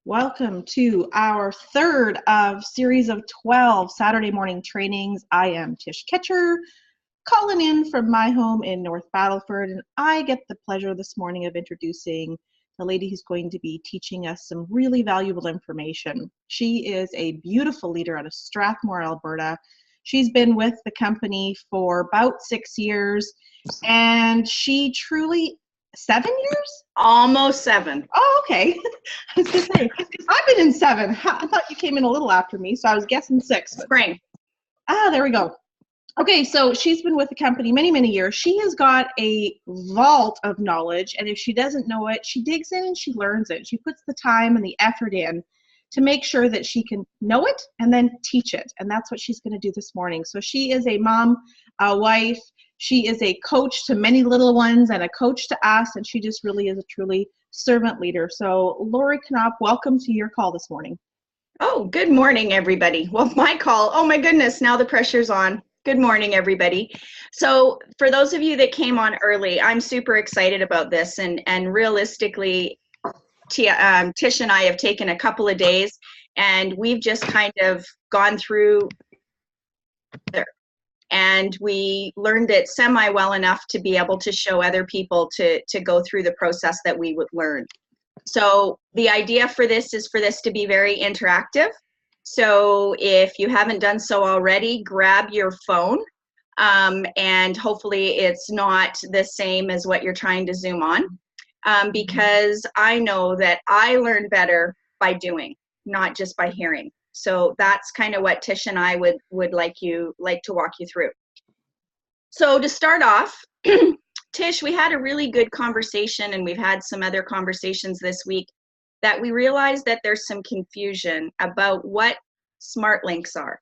Welcome to our third of series of 12 Saturday morning trainings. I am Tish Ketcher, calling in from my home in North Battleford, and I get the pleasure this morning of introducing the lady who's going to be teaching us some really valuable information. She is a beautiful leader out of Strathmore, Alberta. She's been with the company for about 6 years, and she truly 7 years? Almost 7. Oh, okay. I was going to say, I've been in 7. I thought you came in a little after me, so I was guessing 6. Spring. There we go. Okay, so she's been with the company many, many years. She has got a vault of knowledge, and if she doesn't know it, she digs in and she learns it. She puts the time and the effort in to make sure that she can know it and then teach it, and that's what she's going to do this morning. So she is a mom, a wife. She is a coach to many little ones and a coach to us, and she just really is a truly servant leader. So Lori Knopf, welcome to your call this morning. Oh, good morning, everybody. Well, my call, oh my goodness, now the pressure's on. Good morning, everybody. So for those of you that came on early, I'm super excited about this, and realistically, Tish and I have taken a couple of days, and we've just kind of gone through there. And we learned it semi-well enough to be able to show other people to go through the process that we would learn. So the idea for this is for this to be very interactive. So if you haven't done so already, grab your phone, and hopefully it's not the same as what you're trying to Zoom on, because I know that I learn better by doing, not just by hearing. So that's kind of what Tish and I would like to walk you through. So to start off, Tish, we had a really good conversation, and we've had some other conversations this week that we realized that there's some confusion about what smart links are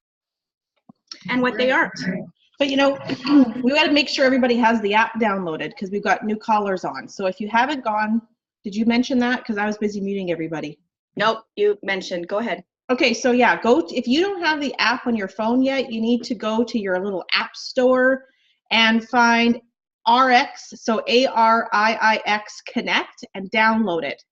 and what they aren't. But you know, we got to make sure everybody has the app downloaded because we've got new callers on. So if you haven't gone, did you mention that? Because I was busy muting everybody. Nope, you mentioned. Go ahead. Okay, so yeah, if you don't have the app on your phone yet, you need to go to your little app store and find RX, so ARIIX Connect, and download it.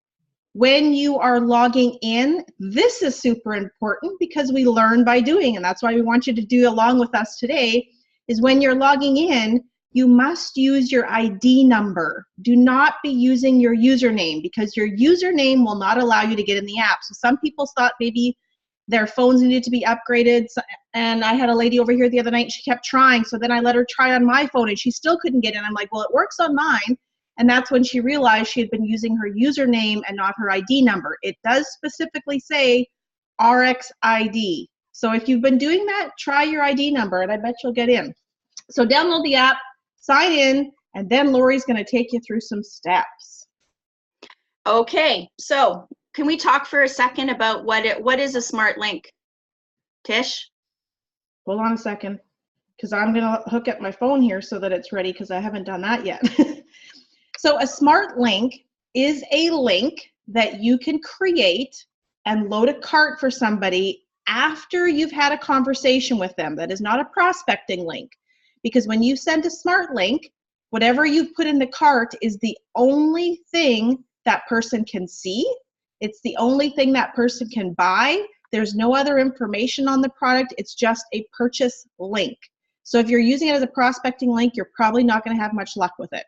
When you are logging in, this is super important because we learn by doing, and that's why we want you to do along with us today, is when you're logging in, you must use your ID number. Do not be using your username because your username will not allow you to get in the app. So some people thought maybe their phones needed to be upgraded, and I had a lady over here the other night, and she kept trying, so then I let her try on my phone, and she still couldn't get in. I'm like, well, it works on mine, and that's when she realized she had been using her username and not her ID number. It does specifically say RXID. So if you've been doing that, try your ID number, and I bet you'll get in. So download the app, sign in, and then Lori's going to take you through some steps. Okay, so can we talk for a second about what is a smart link? Tish? Hold on a second, because I'm going to hook up my phone here so that it's ready, because I haven't done that yet. So a smart link is a link that you can create and load a cart for somebody after you've had a conversation with them. That is not a prospecting link, because when you send a smart link, whatever you've put in the cart is the only thing that person can see. It's the only thing that person can buy. There's no other information on the product. It's just a purchase link. So if you're using it as a prospecting link, you're probably not going to have much luck with it.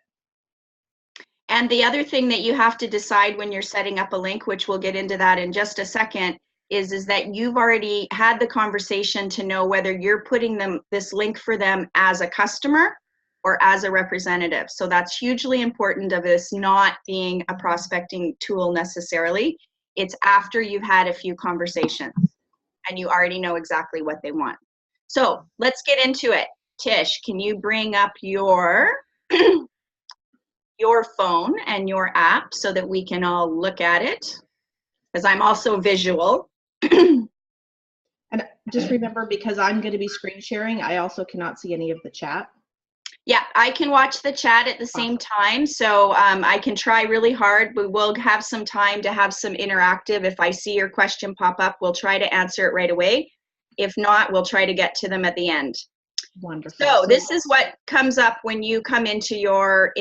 And the other thing that you have to decide when you're setting up a link, which we'll get into that in just a second, is that you've already had the conversation to know whether you're putting this link for them as a customer or as a representative. So that's hugely important of this not being a prospecting tool necessarily. It's after you've had a few conversations and you already know exactly what they want. So let's get into it. Tish, can you bring up your phone and your app so that we can all look at it? Because I'm also visual. And just remember, because I'm going to be screen sharing, I also cannot see any of the chat. Yeah, I can watch the chat at the same time, so I can try really hard. We will have some time to have some interactive. If I see your question pop up, we'll try to answer it right away. If not, we'll try to get to them at the end. Wonderful. So this is what comes up when you come into your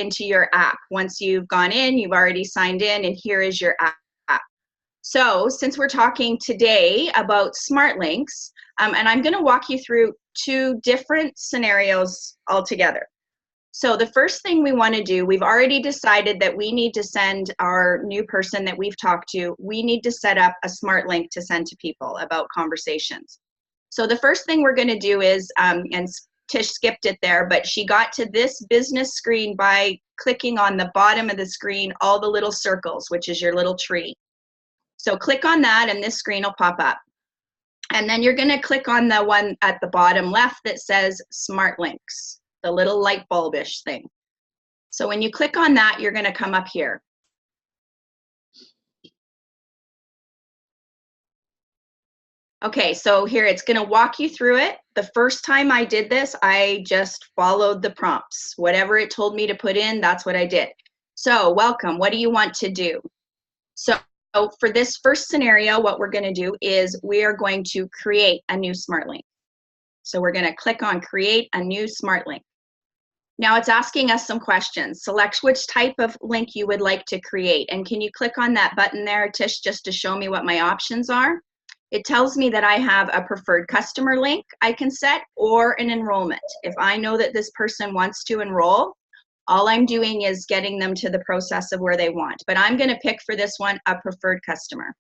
app. Once you've gone in, you've already signed in, and here is your app. So since we're talking today about smart links, and I'm going to walk you through 2 different scenarios altogether. So the first thing we want to do, we've already decided that we need to send our new person that we've talked to, we need to set up a smart link to send to people about conversations. So the first thing we're going to do is, and Tish skipped it there, but she got to this business screen by clicking on the bottom of the screen, all the little circles, which is your little tree. So click on that and this screen will pop up. And then you're going to click on the one at the bottom left that says Smart Links, the little light bulbish thing. So when you click on that, you're going to come up here. Okay, so here it's going to walk you through it. The first time I did this, I just followed the prompts. Whatever it told me to put in, that's what I did. So welcome, what do you want to do? So for this first scenario, what we're going to do is we are going to create a new smart link. So we're going to click on create a new smart link. Now it's asking us some questions. Select which type of link you would like to create. And can you click on that button there, Tish, just to show me what my options are? It tells me that I have a preferred customer link I can set or an enrollment. If I know that this person wants to enroll, all I'm doing is getting them to the process of where they want. But I'm going to pick for this one a preferred customer.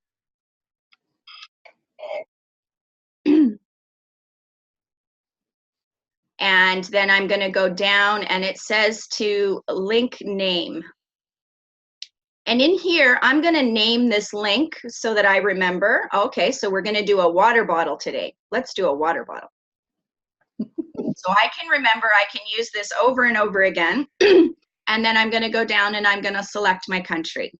And then I'm going to go down and it says to link name. And in here, I'm going to name this link so that I remember. Okay, so we're going to do a water bottle today. Let's do a water bottle. So I can remember, I can use this over and over again. And then I'm going to go down and I'm going to select my country.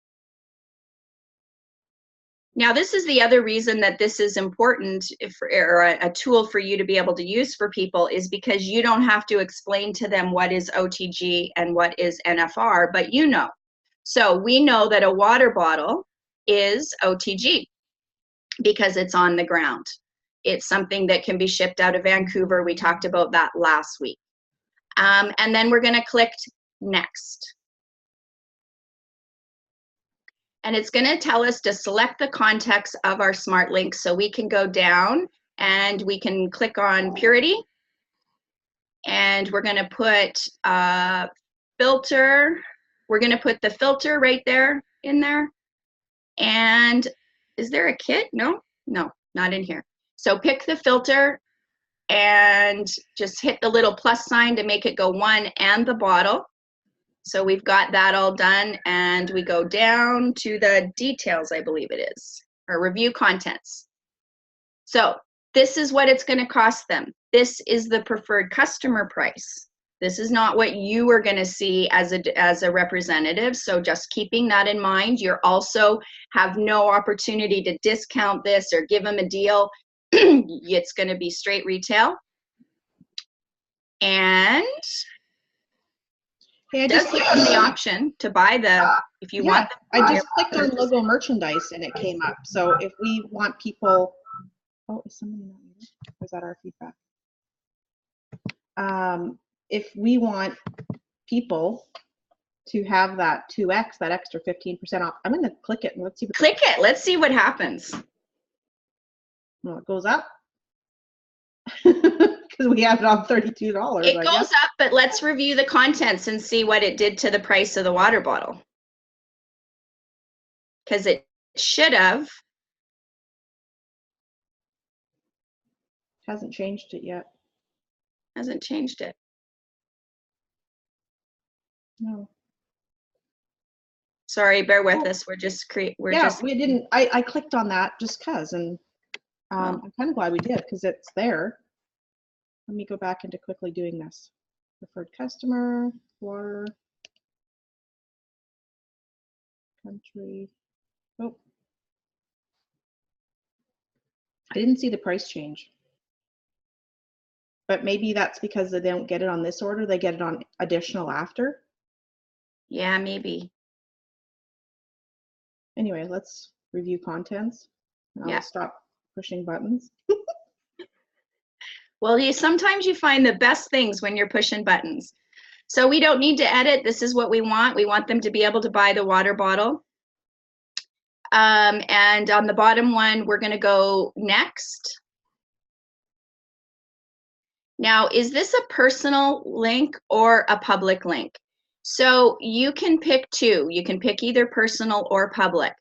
Now, this is the other reason that this is important, or a tool for you to be able to use for people, is because you don't have to explain to them what is OTG and what is NFR, but you know. So we know that a water bottle is OTG because it's on the ground. It's something that can be shipped out of Vancouver. We talked about that last week. And then we're going to click next. And it's going to tell us to select the context of our smart link. So we can go down and we can click on purity. And we're going to put filter. We're going to put the filter right there in there. And is there a kit? No, no, not in here. So pick the filter and just hit the little plus sign to make it go one and the bottle. So we've got that all done, and we go down to the details, I believe it is, or review contents. So this is what it's going to cost them. This is the preferred customer price. This is not what you are going to see as a representative. So just keeping that in mind, you also have no opportunity to discount this or give them a deal. It's going to be straight retail. And hey, I just just give them the option to buy the, if you want. I just clicked on logo merchandise and it came up. So if we want people, oh, is somebody not here? Or is that our feedback? If we want people to have that 2x, that extra 15% off, I'm going to click it and let's see. Click it. Let's see what happens. Well, it goes up because we have it on $32. It goes up, but let's review the contents and see what it did to the price of the water bottle. Because it should have. Hasn't changed it yet. Hasn't changed it. No. Sorry, bear with us. We're just we didn't. I clicked on that just cause, and I'm kind of glad we did because it's there. Let me go back into quickly doing this. Preferred customer, water, country. Oh, I didn't see the price change. But maybe that's because they don't get it on this order. They get it on additional after. Yeah, maybe. Anyway, let's review contents. I'll stop pushing buttons. Well, sometimes you find the best things when you're pushing buttons. So we don't need to edit. This is what we want. We want them to be able to buy the water bottle. And on the bottom one, we're going to go next. Now, is this a personal link or a public link? So you can pick two. You can pick either personal or public.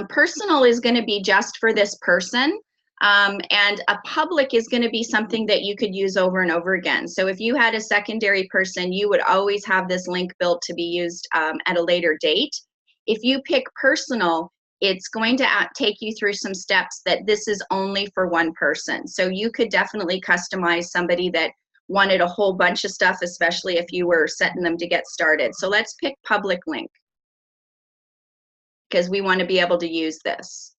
Personal is going to be just for this person, and a public is going to be something that you could use over and over again. So if you had a secondary person, you would always have this link built to be used at a later date. If you pick personal, it's going to take you through some steps that this is only for one person. So you could definitely customize somebody that wanted a whole bunch of stuff, especially if you were setting them to get started. So let's pick public link, because we want to be able to use this.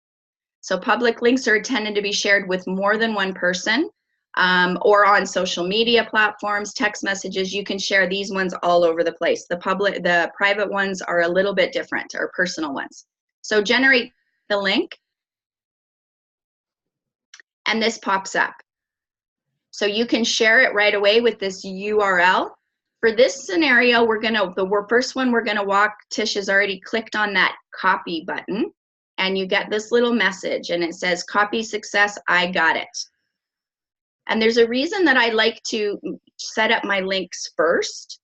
So public links are intended to be shared with more than one person, or on social media platforms, text messages. You can share these ones all over the place. The private ones are a little bit different, or personal ones. So generate the link, and this pops up. So you can share it right away with this URL. For this scenario, the first one we're gonna walk, Tish has already clicked on that copy button, and you get this little message, and it says, copy success, I got it. And there's a reason that I like to set up my links first,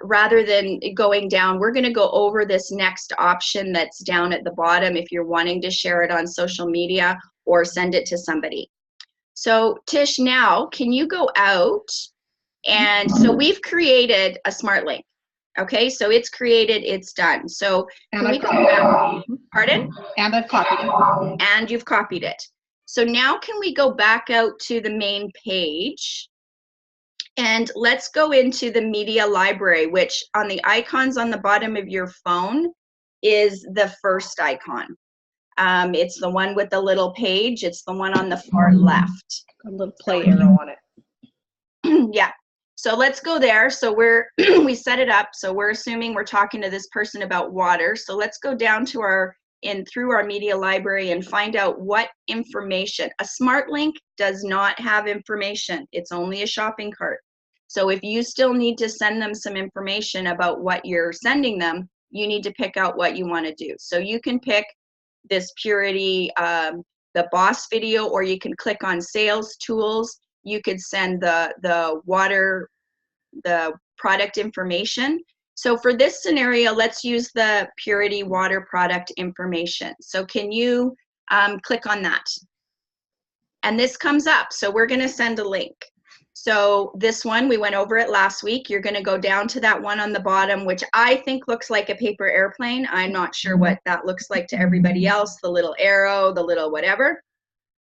rather than going down. We're gonna go over this next option that's down at the bottom if you're wanting to share it on social media or send it to somebody. So Tish, now can you go out? And so we've created a smart link. Okay, so it's created, it's done. So can we go back? Pardon? And I've copied it. And you've copied it. So now can we go back out to the main page? And let's go into the media library, which on the icons on the bottom of your phone is the first icon. It's the one with the little page. It's the one on the far left. A little play arrow on it. Yeah. So let's go there. So we set it up. So we're assuming we're talking to this person about water. So let's go down to through our media library and find out what information. A smart link does not have information. It's only a shopping cart. So if you still need to send them some information about what you're sending them, you need to pick out what you want to do. So you can pick this Purity, the boss video, or you can click on sales tools. You could send the water, the product information. So for this scenario, let's use the Purity water product information. So can you click on that? And this comes up. So we're going to send a link. So this one, we went over it last week. You're going to go down to that one on the bottom, which I think looks like a paper airplane. I'm not sure what that looks like to everybody else, the little arrow, the little whatever.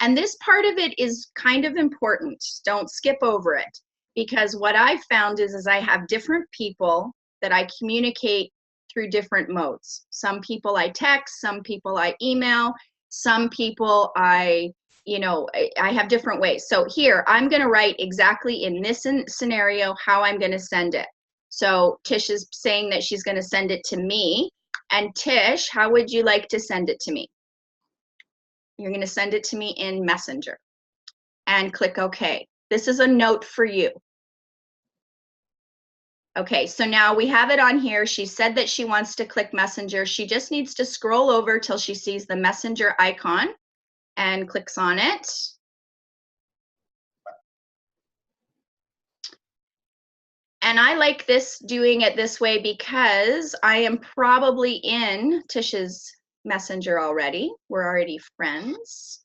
And this part of it is kind of important. Don't skip over it, because what I've found is I have different people that I communicate through different modes. Some people I text, some people I email, some people I have different ways. So here, I'm gonna write exactly in this scenario how I'm gonna send it. So Tish is saying that she's gonna send it to me. And Tish, how would you like to send it to me? You're gonna send it to me in Messenger. And click OK. This is a note for you. Okay, so now we have it on here. She said that she wants to click Messenger. She just needs to scroll over till she sees the Messenger icon and clicks on it. And I like doing it this way because I am probably in Tish's Messenger already. We're already friends.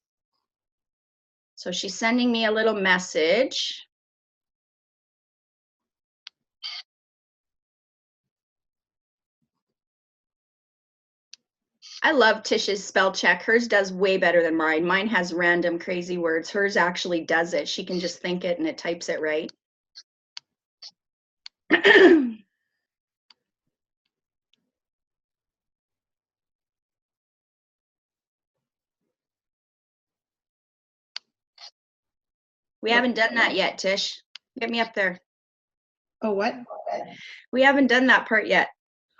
So she's sending me a little message. I love Tish's spell check. Hers does way better than mine. Mine has random crazy words. Hers actually does it. She can just think it and it types it right. We haven't done that yet, Tish. Get me up there. Oh, what? We haven't done that part yet.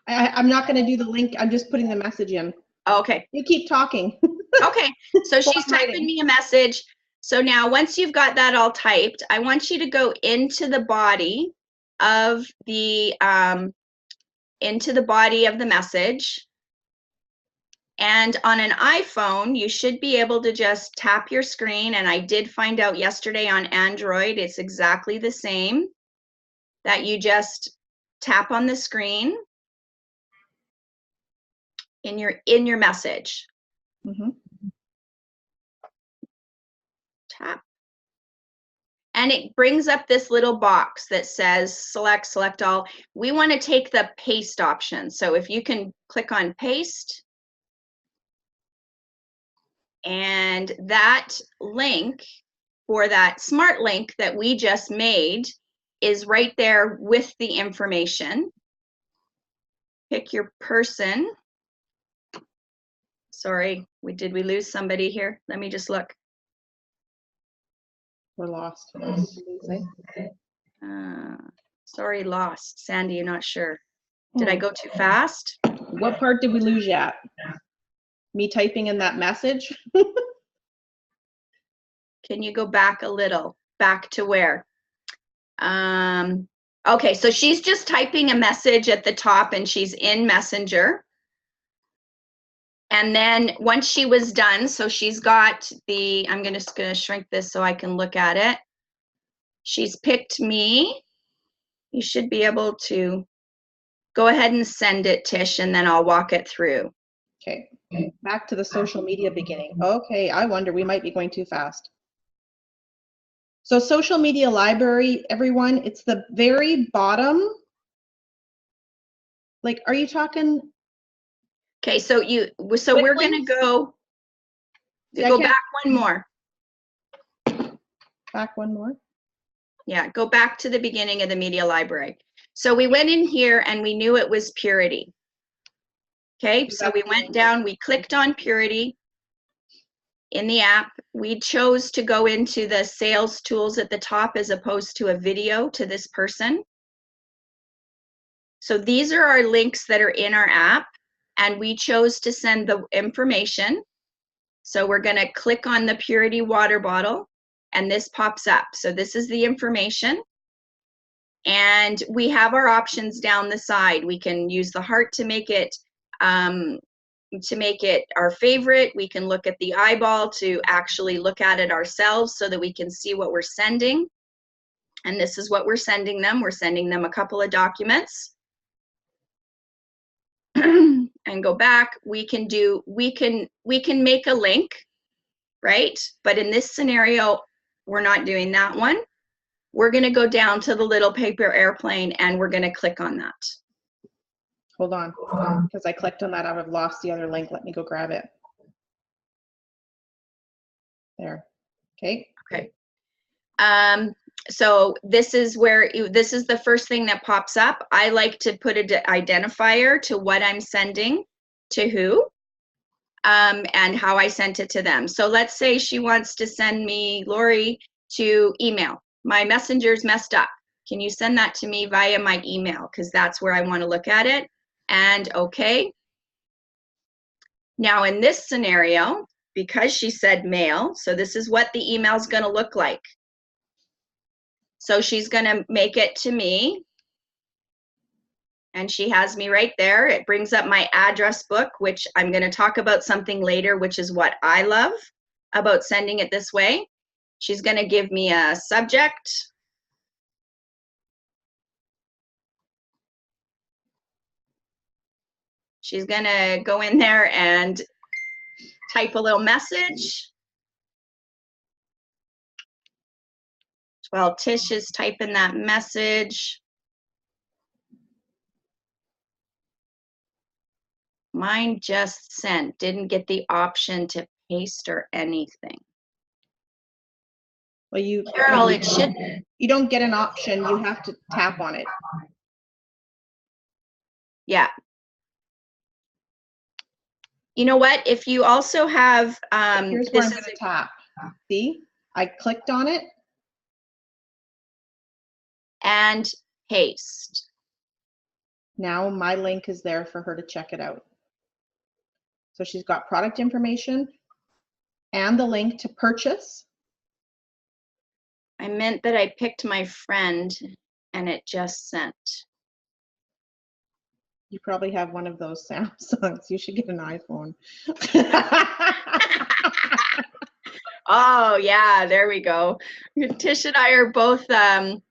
I'm not going to do the link. I'm just putting the message in. Oh, okay. You keep talking. Okay. So she's typing me a message. So now once you've got that all typed, I want you to go into the body of the message. And on an iPhone, you should be able to just tap your screen. And I did find out yesterday on Android, it's exactly the same, that you just tap on the screen in your message. Mm-hmm. Tap. And it brings up this little box that says select all. We want to take the paste option. So if you can click on paste, and that link, or that smart link that we just made, is right there with the information. Pick your person. Sorry, did we lose somebody here? Let me just look. We're lost. Sorry, lost. Sandy, you're not sure. Did I go too fast? What part did we lose you at? Me typing in that message? Can you go back a little? Back to where? Okay, so she's just typing a message at the top and she's in Messenger. And then once she was done, so she's got the, I'm just gonna shrink this so I can look at it. She's picked me. You should be able to go ahead and send it, Tish, and then I'll walk it through. Okay, back to the social media beginning. Okay, I wonder, we might be going too fast. So social media library, everyone, it's the very bottom. Like, are you talking? Okay, so we're gonna go back one more. Back one more? Yeah, go back to the beginning of the media library. So we went in here and we knew it was purity. Okay, so we went down, we clicked on purity in the app. We chose to go into the sales tools at the top as opposed to a video to this person. So these are our links that are in our app, and we chose to send the information. So we're going to click on the purity water bottle and this pops up. So this is the information. And we have our options down the side. We can use the heart to make it our favorite. We can look at the eyeball to actually look at it ourselves so that we can see what we're sending. And this is what we're sending them. We're sending them a couple of documents. And go back. We can make a link, right? But in this scenario, we're not doing that one. We're going to go down to the little paper airplane and we're going to click on that. Hold on, because I clicked on that, I would have lost the other link. Let me go grab it. There. Okay. Okay. So this is the first thing that pops up. I like to put an identifier to what I'm sending to who, and how I sent it to them. So let's say she wants to send me, Lori, to email. My messenger's messed up. Can you send that to me via my email? Because that's where I want to look at it. And okay. Now in this scenario, because she said mail, so this is what the email is going to look like. So she's going to make it to me. And she has me right there. It brings up my address book, which I'm going to talk about something later, which is what I love about sending it this way. She's going to give me a subject. She's going to go in there and type a little message. While Tish is typing that message, mine just sent, didn't get the option to paste or anything. Well, Carol, it should. You don't get an option, you have to tap on it. Yeah. You know what? If you also have, here's where I'm going to tap. See, I clicked on it. And paste. Now my link is there for her to check it out. So she's got product information and the link to purchase. I meant that I picked my friend and it just sent. You probably have one of those Samsungs. You should get an iPhone. Oh yeah, there we go. Tish and I are both, and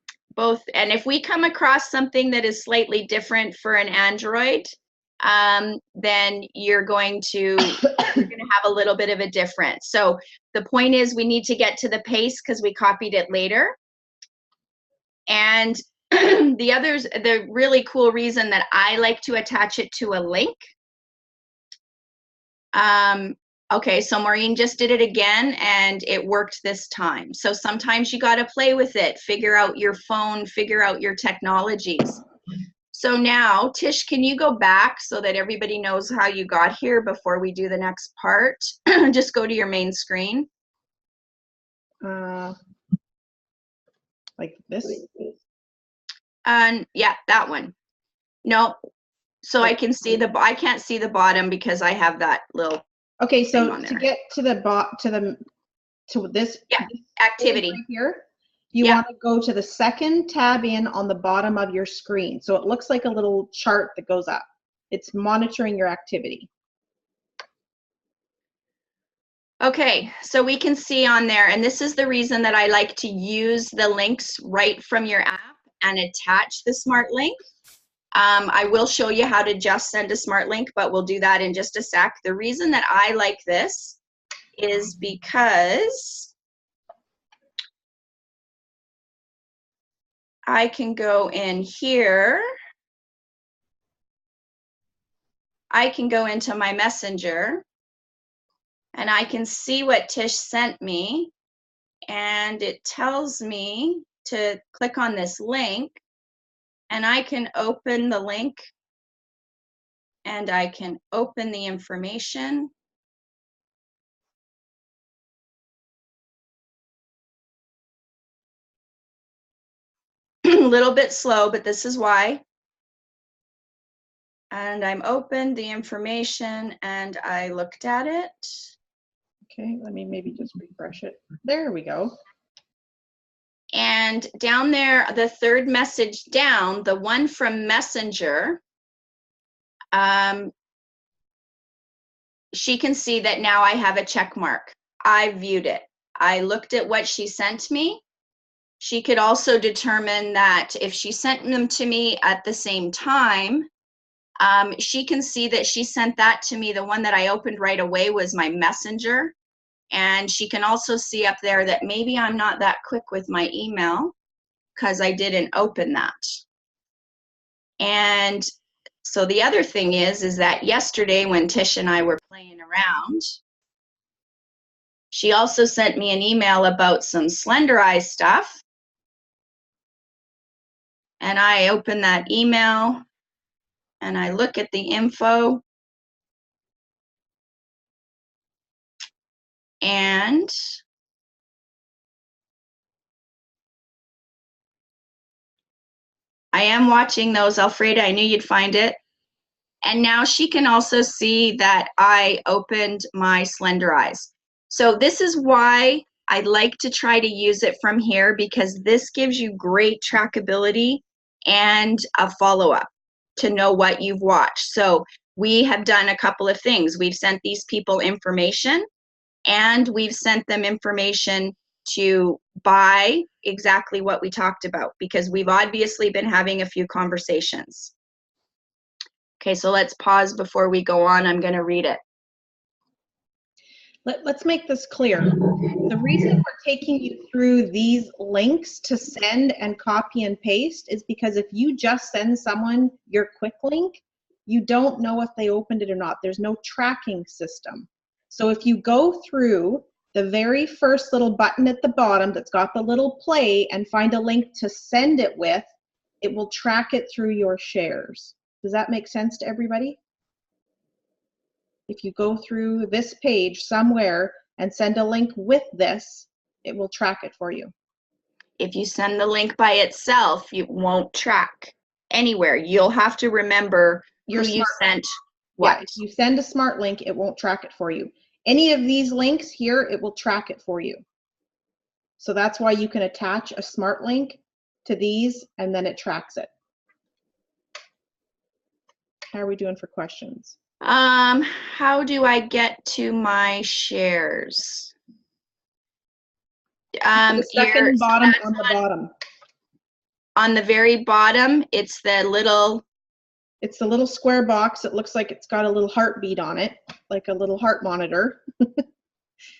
if we come across something that is slightly different for an Android, then you're going to have a little bit of a difference. So the point is we need to get to the paste because we copied it later. And the really cool reason that I like to attach it to a link. Okay, so Maureen just did it again and it worked this time. So sometimes you got to play with it, figure out your phone, figure out your technologies. So now, Tish, can you go back so that everybody knows how you got here before we do the next part? Just go to your main screen. Like this? Yeah, that one. No, so I can see I can't see the bottom because I have that little. Okay, so to get to this, activity right here, you want to go to the second tab in on the bottom of your screen. So it looks like a little chart that goes up. It's monitoring your activity. Okay, so we can see on there, and this is the reason that I like to use the links right from your app and attach the smart link. I will show you how to just send a smart link, but we'll do that in just a sec. The reason that I like this is because I can go in here. I can go into my messenger and I can see what Tish sent me, and it tells me to click on this link, and I can open the link and I can open the information. A little bit slow, but this is why. And I'm opened the information and I looked at it. Okay, let me maybe just refresh it. There we go. And down there, the third message down, the one from Messenger, she can see that now I have a check mark. I viewed it. I looked at what she sent me. She could also determine that if she sent them to me at the same time, she can see that she sent that to me. The one that I opened right away was my Messenger. And she can also see up there that maybe I'm not that quick with my email because I didn't open that. And so the other thing is that yesterday when Tish and I were playing around, she also sent me an email about some Slenderize stuff. And I open that email and I look at the info. And I am watching those, Alfreda. I knew you'd find it. And now she can also see that I opened my Slenderize. So this is why I like to try to use it from here, because this gives you great trackability and a follow-up to know what you've watched. So we have done a couple of things. We've sent these people information, and we've sent them information to buy exactly what we talked about, because we've obviously been having a few conversations. Okay, so let's pause before we go on. I'm going to read it. Let's make this clear. The reason we're taking you through these links to send and copy and paste is because if you just send someone your quick link, you don't know if they opened it or not. There's no tracking system. So if you go through the very first little button at the bottom that's got the little play and find a link to send it with, it will track it through your shares. Does that make sense to everybody? If you go through this page somewhere and send a link with this, it will track it for you. If you send the link by itself, you won't track anywhere. You'll have to remember who you sent what. Yeah, if you send a smart link, it won't track it for you. Any of these links here, it will track it for you. So that's why you can attach a smart link to these and then it tracks it. How are we doing for questions? How do I get to my shares? The second bottom on the bottom. On the very bottom, it's the little. It's the little square box. It looks like it's got a little heartbeat on it, like a little heart monitor.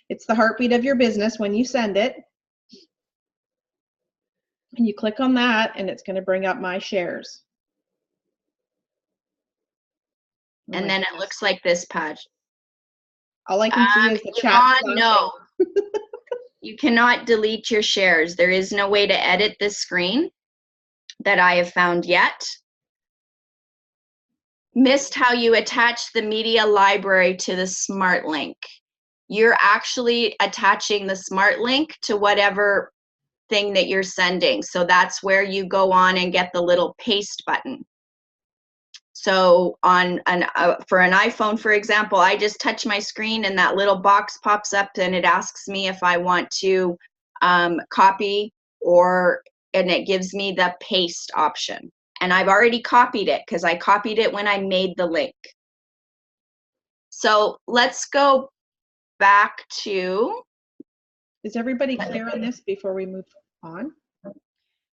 It's the heartbeat of your business when you send it. And you click on that, and it's going to bring up my shares. And then it looks like this page. All I can see is the chat flashing. No. You cannot delete your shares. There is no way to edit this screen that I have found yet. Missed how you attach the media library to the smart link. You're actually attaching the smart link to whatever thing that you're sending. So that's where you go on and get the little paste button. So on for an iPhone, for example, I just touch my screen and that little box pops up and it asks me if I want to copy, and it gives me the paste option. And I've already copied it because I copied it when I made the link. So let's go back to. Is everybody clear on this before we move on?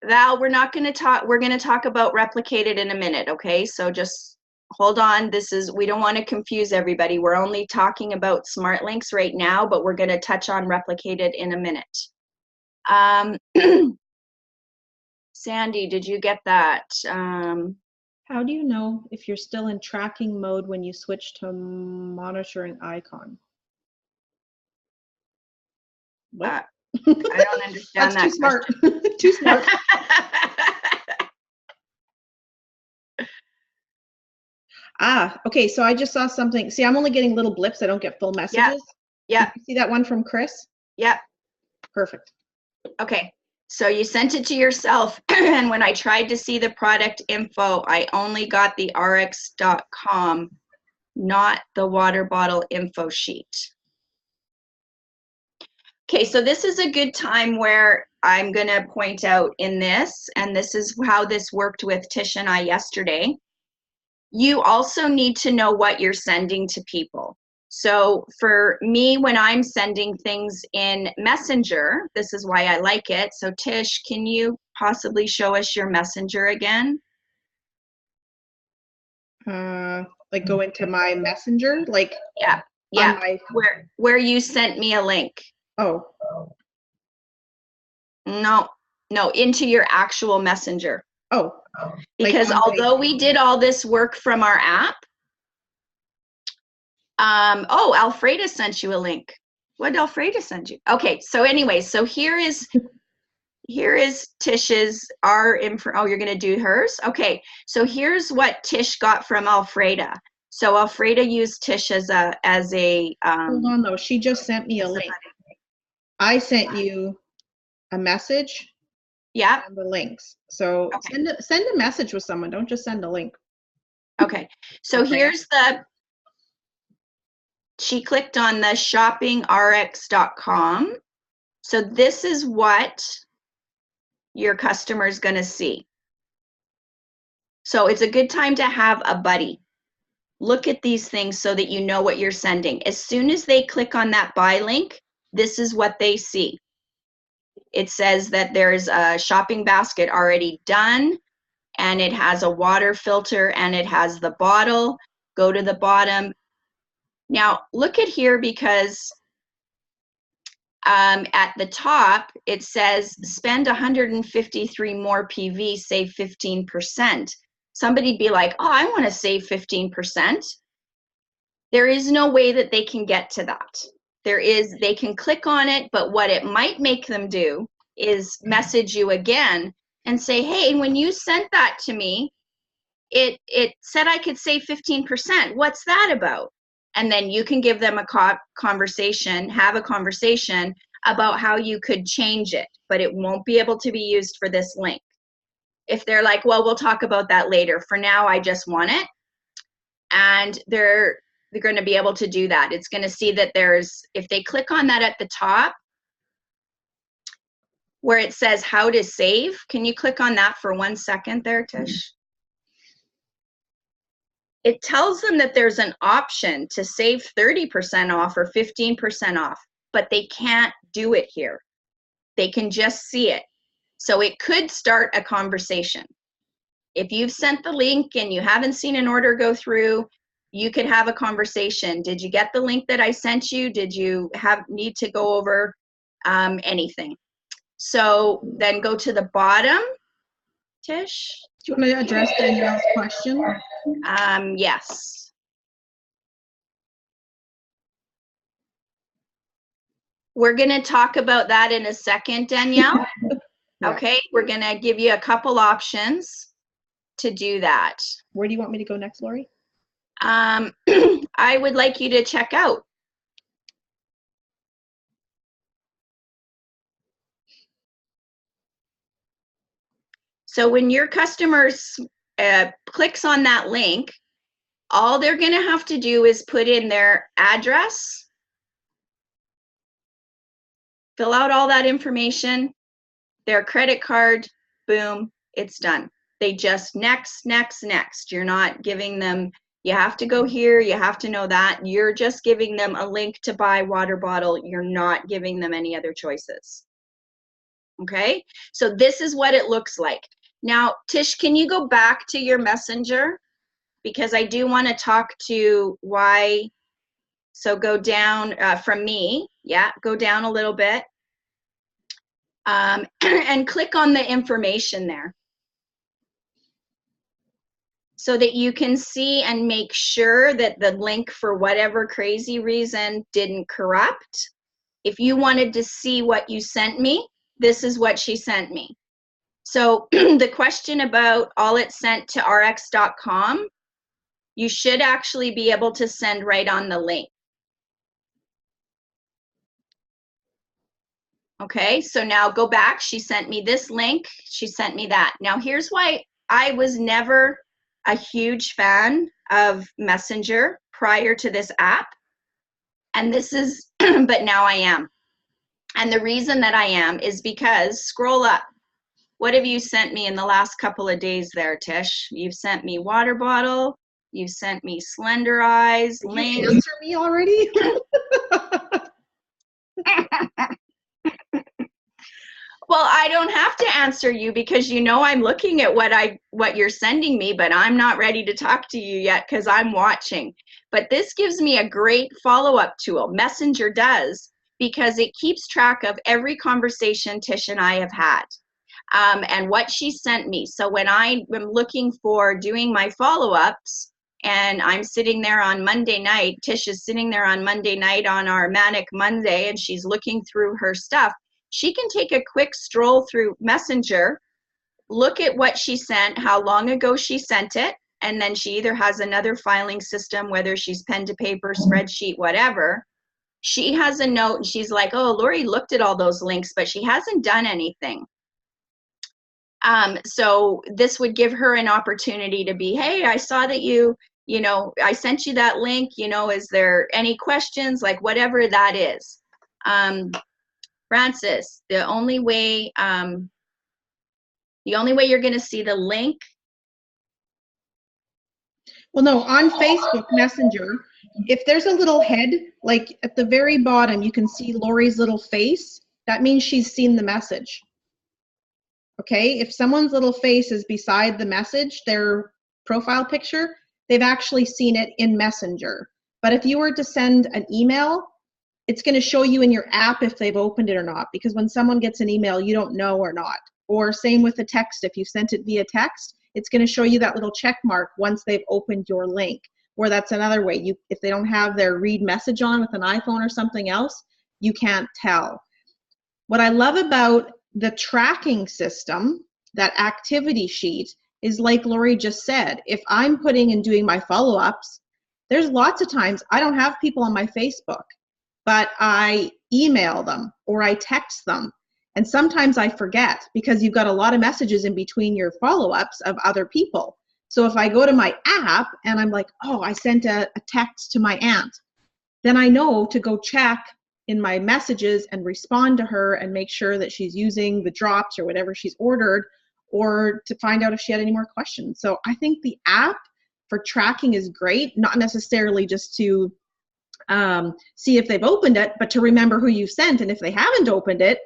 Val, we're not going to talk. We're going to talk about Replicated in a minute, okay? So just hold on. We don't want to confuse everybody. We're only talking about smart links right now, but we're going to touch on Replicated in a minute. Sandy, did you get that? How do you know if you're still in tracking mode when you switch to monitoring icon? What? I don't understand. That's too smart. Too smart. Okay, so I just saw something. See, I'm only getting little blips. I don't get full messages. Yeah. Did you see that one from Chris? Yeah. Perfect. Okay, so you sent it to yourself, and when I tried to see the product info, I only got the rx.com, not the water bottle info sheet. Okay, so this is a good time where I'm going to point out in this, and this is how this worked with Tish and I yesterday. You also need to know what you're sending to people. So for me, when I'm sending things in Messenger, this is why I like it. So Tish, can you possibly show us your Messenger again? Like go into my Messenger, like yeah, where you sent me a link. Oh. No, into your actual Messenger. Oh. Because like although we did all this work from our app, oh, Alfreda sent you a link. What did Alfreda send you? Okay, so anyway, so here is Tish's info. Oh, you're gonna do hers? Okay, so here's what Tish got from Alfreda. So Alfreda used Tish as a hold on though, she just sent me a link. I sent you a message. Yeah. And the links. So okay. Send a message with someone. Don't just send a link. Okay. So here's she clicked on the shoppingrx.com. So this is what your customer is going to see. So it's a good time to have a buddy. Look at these things so that you know what you're sending. As soon as they click on that buy link, this is what they see. It says that there's a shopping basket already done, and it has a water filter, and it has the bottle. Go to the bottom. Now, look at here, because at the top, it says spend 153 more PV, save 15%. Somebody'd be like, oh, I want to save 15%. There is no way that they can get to that. They can click on it, but what it might make them do is message you again and say, hey, when you sent that to me, it said I could save 15%. What's that about? And then you can give them a conversation about how you could change it, but it won't be able to be used for this link. If they're like, well, we'll talk about that later. For now, I just want it. And they're going to be able to do that. It's going to see that if they click on that at the top, where it says how to save, can you click on that for 1 second there, Tish? it tells them that there's an option to save 30% off or 15% off, but they can't do it here. They can just see it. So it could start a conversation. If you've sent the link and you haven't seen an order go through, you could have a conversation. Did you get the link that I sent you? Did you need to go over anything? So then go to the bottom, Tish. Do you want to address Danielle's question? Yes. We're going to talk about that in a second, Danielle. Yeah. Okay, we're going to give you a couple options to do that. Where do you want me to go next, Lori? I would like you to check out. So when your customer clicks on that link, all they're going to have to do is put in their address, fill out all that information, their credit card, boom, it's done. They just next, next, next. You're not giving them, you have to go here, you have to know that. You're just giving them a link to buy water bottle. You're not giving them any other choices. Okay, so this is what it looks like. Now, Tish, can you go back to your messenger? Because I do want to talk to why. So go down from me. Yeah, go down a little bit. And click on the information there so that you can see and make sure that the link, for whatever crazy reason, didn't corrupt. If you wanted to see what you sent me, this is what she sent me. So the question about all it sent to rx.com, you should actually be able to send right on the link. Okay, so now go back. She sent me this link. She sent me that. Now here's why I was never a huge fan of Messenger prior to this app. And this is, but now I am. And the reason that I am is because, scroll up. What have you sent me in the last couple of days there, Tish? You've sent me water bottle. You've sent me Slender Eyes, link. Did you answer me already? Well, I don't have to answer you because you know I'm looking at what you're sending me, but I'm not ready to talk to you yet because I'm watching. But this gives me a great follow-up tool. Messenger does, because it keeps track of every conversation Tish and I have had and what she sent me. So when I am looking for doing my follow-ups and I'm sitting there on Monday night, Tish is sitting there on Monday night on our Manic Monday and she's looking through her stuff. She can take a quick stroll through Messenger, look at what she sent, how long ago she sent it, and then she either has another filing system, whether she's pen to paper, spreadsheet, whatever. She has a note and she's like, oh, Lori looked at all those links, but she hasn't done anything. So this would give her an opportunity to be, hey, I saw that you know, I sent you that link, you know, is there any questions, like whatever that is. Francis, the only way you're going to see the link. Well, no, on Facebook Messenger, if there's a little head, like at the very bottom, you can see Lori's little face. That means she's seen the message. Okay, if someone's little face is beside the message, their profile picture, they've actually seen it in Messenger. But if you were to send an email, it's going to show you in your app if they've opened it or not, because when someone gets an email, you don't know or not. Or same with the text, if you sent it via text, it's going to show you that little check mark once they've opened your link. Or that's another way, if they don't have their read message on with an iPhone or something else, you can't tell. What I love about the tracking system, that activity sheet, is like Lori just said, if I'm putting and doing my follow-ups, there's lots of times I don't have people on my Facebook, but I email them or I text them. And sometimes I forget because you've got a lot of messages in between your follow-ups of other people. So if I go to my app and I'm like, oh, I sent a text to my aunt, then I know to go check in my messages and respond to her and make sure that she's using the drops or whatever she's ordered, or to find out if she had any more questions. So I think the app for tracking is great, not necessarily just to see if they've opened it, but to remember who you sent. And if they haven't opened it,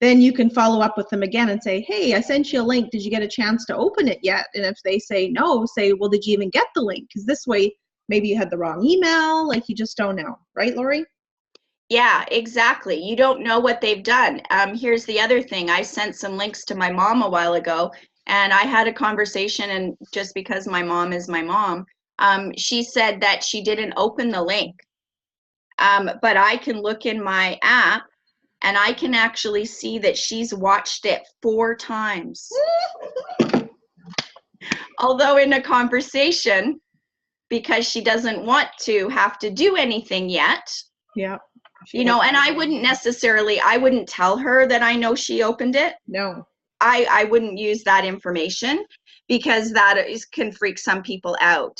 then you can follow up with them again and say, hey, I sent you a link. Did you get a chance to open it yet? And if they say no, say, well, did you even get the link? Because this way, maybe you had the wrong email, like you just don't know. Right, Lori? Yeah, exactly. You don't know what they've done. Here's the other thing. I sent some links to my mom a while ago, and I had a conversation, and just because my mom is my mom, she said that she didn't open the link. But I can look in my app and I can actually see that she's watched it 4 times. Although in a conversation, because she doesn't want to have to do anything yet. Yeah. You know, and I wouldn't tell her that I know she opened it. No. I wouldn't use that information because can freak some people out.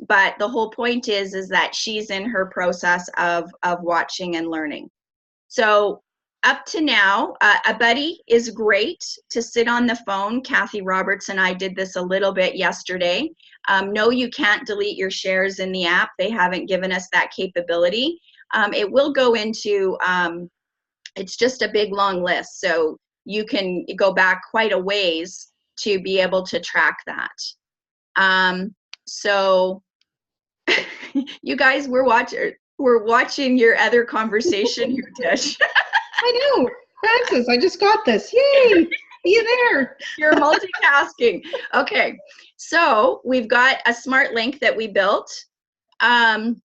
But the whole point is that she's in her process of watching and learning. So up to now, a buddy is great to sit on the phone. Kathy Roberts and I did this a little bit yesterday. No, you can't delete your shares in the app. They haven't given us that capability. It will go into, it's just a big long list. So you can go back quite a ways to be able to track that. So you guys, we're watching your other conversation here, Tish. I know. Francis, I just got this. Yay! You there? You're multitasking. Okay. So we've got a smart link that we built. And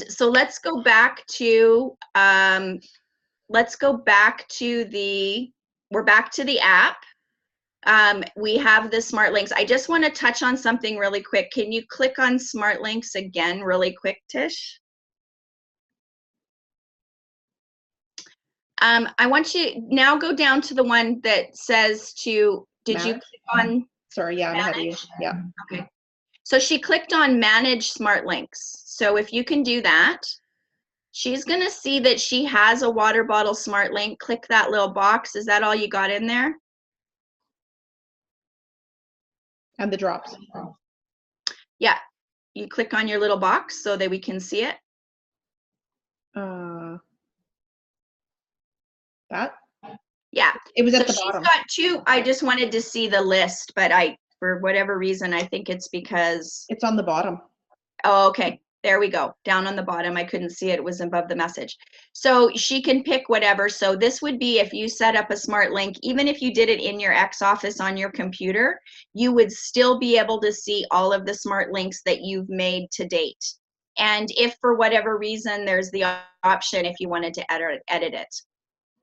so let's go back to we're back to the app. We have the smart links. I just want to touch on something really quick. Can you click on smart links again really quick, Tish? I want you now go down to the one that says you click on? Sorry, yeah, I'm ahead of you. Yeah. Okay. So she clicked on manage smart links. So if you can do that, she's going to see that she has a water bottle smart link. Click that little box. Is that all you got in there? And the drops. Yeah. You click on your little box so that we can see it. That? Yeah. It was at the bottom. She's got 2. I just wanted to see the list, but for whatever reason, I think it's because it's on the bottom. Oh, okay. There we go. Down on the bottom. I couldn't see it. It was above the message. So she can pick whatever. So this would be if you set up a smart link, even if you did it in your X office on your computer, you would still be able to see all of the smart links that you've made to date. And if for whatever reason, there's the option if you wanted to edit it.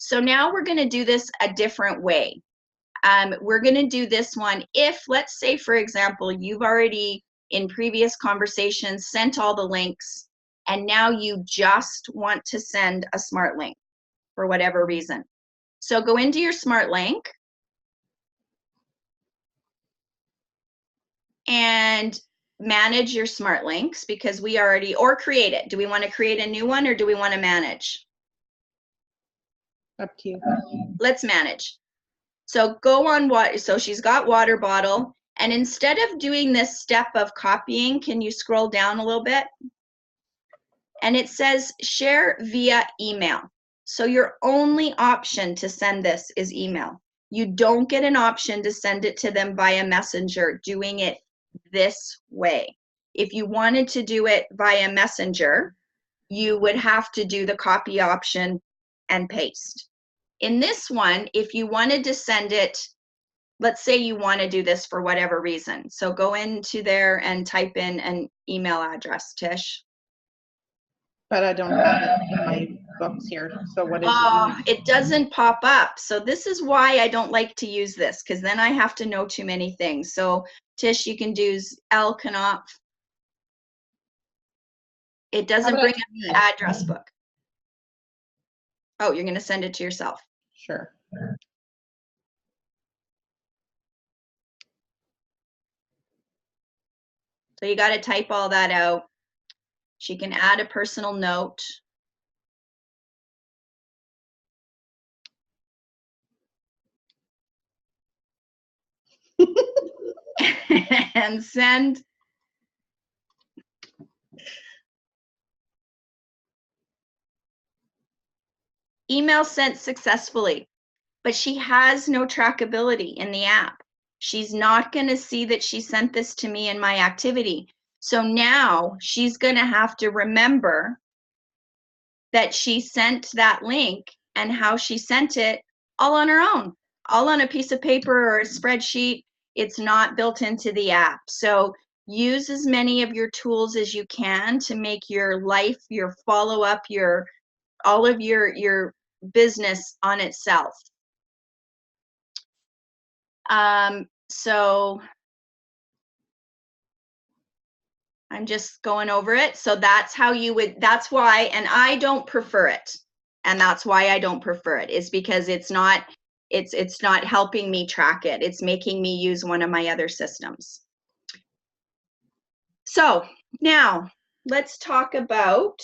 So now we're going to do this a different way. We're going to do this one if, let's say, for example, you've already in previous conversations sent all the links and now you just want to send a smart link for whatever reason. So go into your smart link and manage your smart links because we already, or create it. Do we want to create a new one or do we want to manage? Up to you. Let's manage. So go on what, so she's got water bottle, and instead of doing this step of copying, can you scroll down a little bit? And it says share via email. So your only option to send this is email. You don't get an option to send it to them via messenger doing it this way. If you wanted to do it via messenger, you would have to do the copy option and paste. In this one, if you wanted to send it, let's say you want to do this for whatever reason. So go into there and type in an email address, Tish. But I don't have it in my books here. So what is it doesn't pop up. So this is why I don't like to use this, because then I have to know too many things. So Tish, you can do Knopf. It doesn't bring up the address book. Oh, you're going to send it to yourself. Sure. So you got to type all that out. She can add a personal note. And send. email sent successfully, but she has no trackability in the app. She's not going to see that she sent this to me in my activity. So now she's going to have to remember that she sent that link and how she sent it all on her own, all on a piece of paper or a spreadsheet. It's not built into the app. So use as many of your tools as you can to make your life, your follow-up, all of your business on itself. So I'm just going over it. So that's how you would, that's why, and I don't prefer it. And that's why I don't prefer it, is because it's not helping me track it. It's making me use one of my other systems. So now let's talk about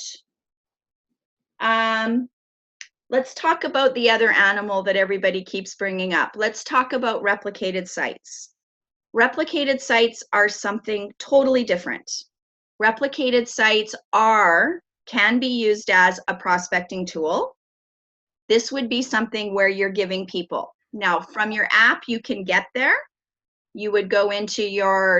the other animal that everybody keeps bringing up. Let's talk about replicated sites. Replicated sites are something totally different. Replicated sites can be used as a prospecting tool. This would be something where you're giving people. Now, from your app, you can get there. You would go into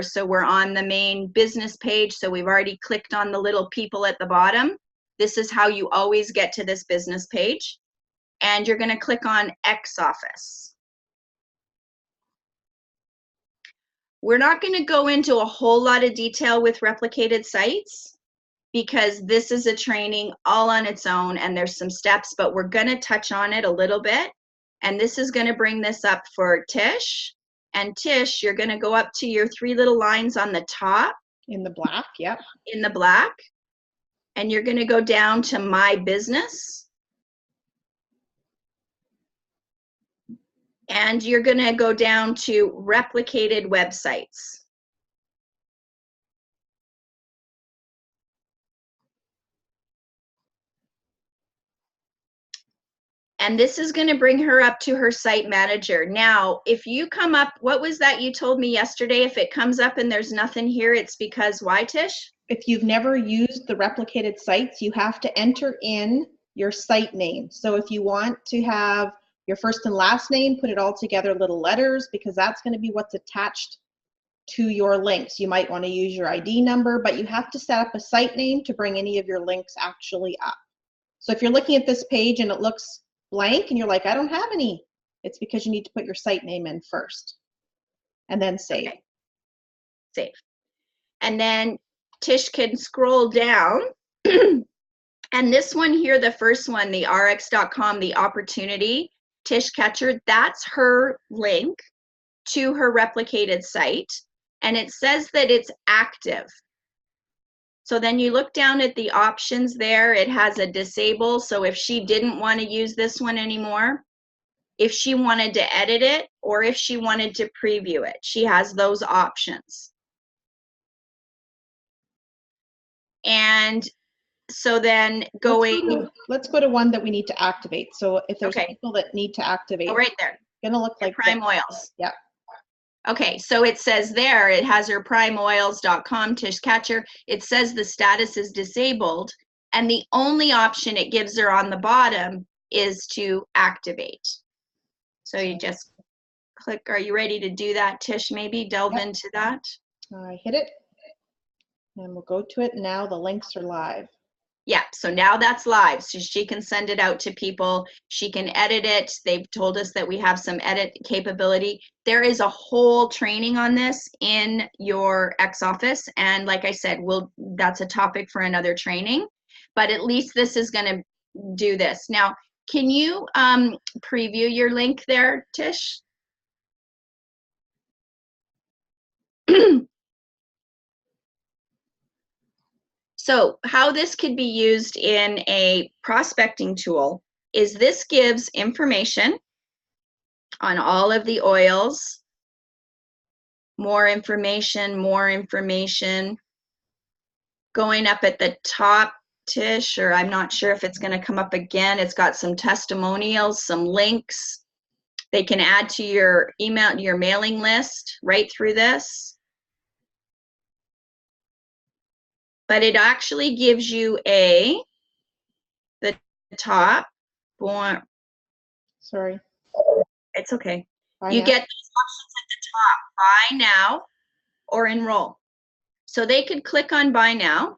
so we're on the main business page, so we've already clicked on the little people at the bottom. This is how you always get to this business page. And you're going to click on X Office. We're not going to go into a whole lot of detail with replicated sites because this is a training all on its own and there's some steps, but we're going to touch on it a little bit. And this is going to bring this up for Tish. And Tish, you're going to go up to your 3 little lines on the top. In the black, yep. In the black. And you're going to go down to My Business. And you're going to go down to replicated websites. And this is going to bring her up to her site manager. Now, if you come up, what was that you told me yesterday? If it comes up and there's nothing here, it's because why, Tish? If you've never used the replicated sites, you have to enter in your site name. So if you want to have your first and last name, put it all together, little letters, because that's going to be what's attached to your links. You might want to use your ID number, but you have to set up a site name to bring any of your links actually up. So if you're looking at this page and it looks blank and you're like, I don't have any, it's because you need to put your site name in first and then save. Okay. Save. And then Tish can scroll down. And this one here, the first one, the rx.com, the opportunity, Tish Catcher, that's her link to her replicated site. And it says that it's active. So then you look down at the options there, it has a disable. So if she didn't want to use this one anymore, if she wanted to edit it, or if she wanted to preview it, she has those options. And so then going, let's go to one that we need to activate. So if there's people that need to activate, right there, gonna look like Prime Oils. Yeah. Okay, so it says there, it has her primeoils.com, Tish Catcher. It says the status is disabled, and the only option it gives her on the bottom is to activate. So you just click. Are you ready to do that, Tish? Maybe delve into that. I hit it, and we'll go to it. Now the links are live. Yeah, so now that's live. So she can send it out to people. She can edit it. They've told us that we have some edit capability. There is a whole training on this in your X Office. And like I said, that's a topic for another training. But at least this is going to do this. Now, can you preview your link there, Tish? So how this could be used in a prospecting tool is this gives information on all of the oils, more information, going up at the top, Tish, or I'm not sure if it's going to come up again. It's got some testimonials, some links. They can add to your email, your mailing list right through this. But it actually gives you the top, Boy, Sorry. it's okay. Buy You now. get those options at the top, buy now or enroll. So they could click on buy now,